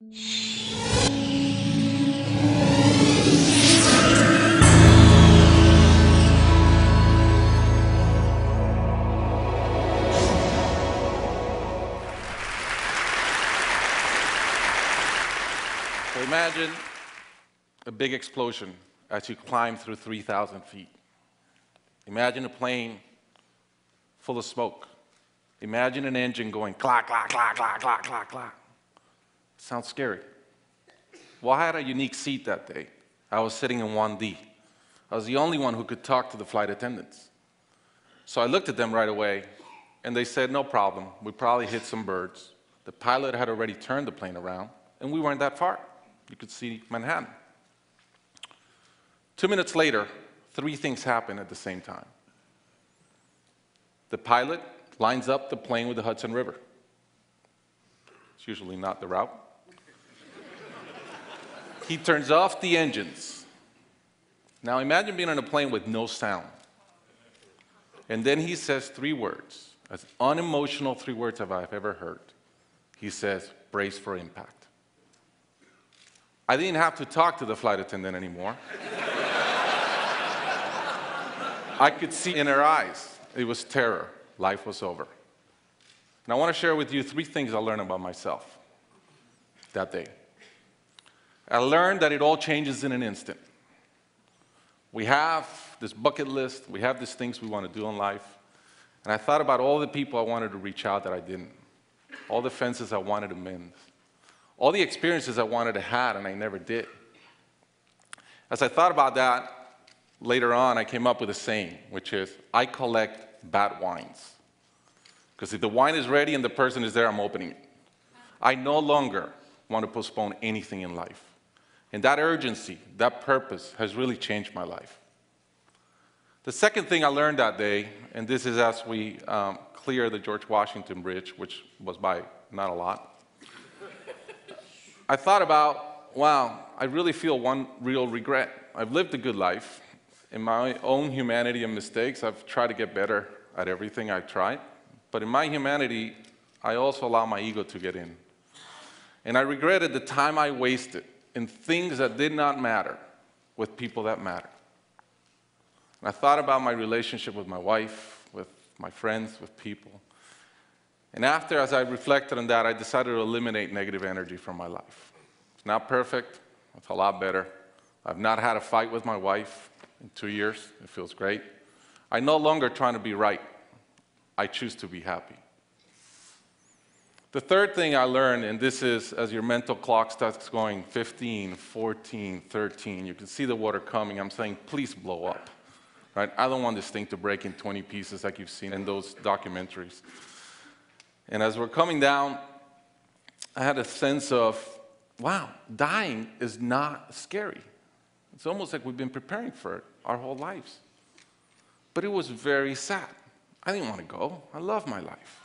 So imagine a big explosion as you climb through 3,000 feet. Imagine a plane full of smoke. Imagine an engine going clack, clack, clack, clack, clack, clack, clack. Sounds scary. Well, I had a unique seat that day. I was sitting in 1D. I was the only one who could talk to the flight attendants. So I looked at them right away, and they said, no problem. We probably hit some birds. The pilot had already turned the plane around, and we weren't that far. You could see Manhattan. 2 minutes later, 3 things happen at the same time. The pilot lines up the plane with the Hudson River. It's usually not the route. He turns off the engines. Now imagine being on a plane with no sound. And then he says 3 words, as unemotional 3 words as I've ever heard. He says, brace for impact. I didn't have to talk to the flight attendant anymore. I could see in her eyes, it was terror. Life was over. And I want to share with you 3 things I learned about myself that day. I learned that it all changes in an instant. We have this bucket list, we have these things we want to do in life, and I thought about all the people I wanted to reach out that I didn't, all the fences I wanted to mend, all the experiences I wanted to have and I never did. As I thought about that, later on I came up with a saying, which is, I collect bad wines. Because if the wine is ready and the person is there, I'm opening it. I no longer want to postpone anything in life. And that urgency, that purpose has really changed my life. The second thing I learned that day, and this is as we clear the George Washington Bridge, which was by not a lot, I thought about, wow, I really feel one real regret. I've lived a good life. In my own humanity and mistakes, I've tried to get better at everything I've tried. But in my humanity, I also allow my ego to get in. And I regretted the time I wasted in things that did not matter with people that matter. And I thought about my relationship with my wife, with my friends, with people. And after, as I reflected on that, I decided to eliminate negative energy from my life. It's not perfect. It's a lot better. I've not had a fight with my wife in 2 years. It feels great. I'm no longer trying to be right. I choose to be happy. The third thing I learned, and this is as your mental clock starts going 15, 14, 13, you can see the water coming. I'm saying, please blow up. Right? I don't want this thing to break in 20 pieces like you've seen in those documentaries. And as we're coming down, I had a sense of, wow, dying is not scary. It's almost like we've been preparing for it our whole lives. But it was very sad. I didn't want to go. I love my life.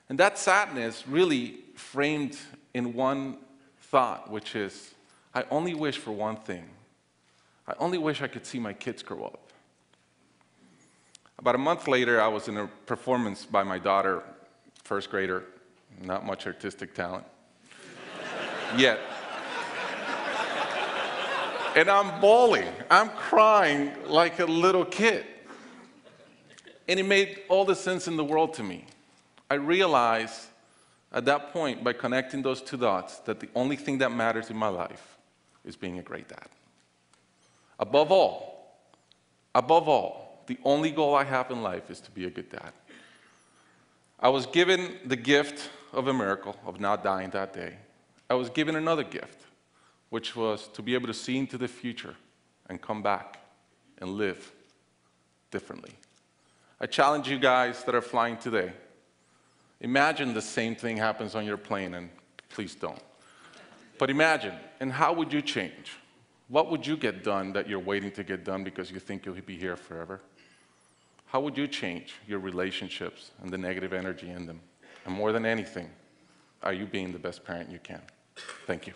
And that sadness really framed in one thought, which is, I only wish for one thing. I only wish I could see my kids grow up. About a month later, I was in a performance by my daughter, first grader, not much artistic talent, yet. And I'm bawling, I'm crying like a little kid. And it made all the sense in the world to me. I realized at that point, by connecting those 2 dots, that the only thing that matters in my life is being a great dad. Above all, the only goal I have in life is to be a good dad. I was given the gift of a miracle of not dying that day. I was given another gift, which was to be able to see into the future and come back and live differently. I challenge you guys that are flying today. Imagine the same thing happens on your plane, and please don't. But imagine, and how would you change? What would you get done that you're waiting to get done because you think you'll be here forever? How would you change your relationships and the negative energy in them? And more than anything, are you being the best parent you can? Thank you.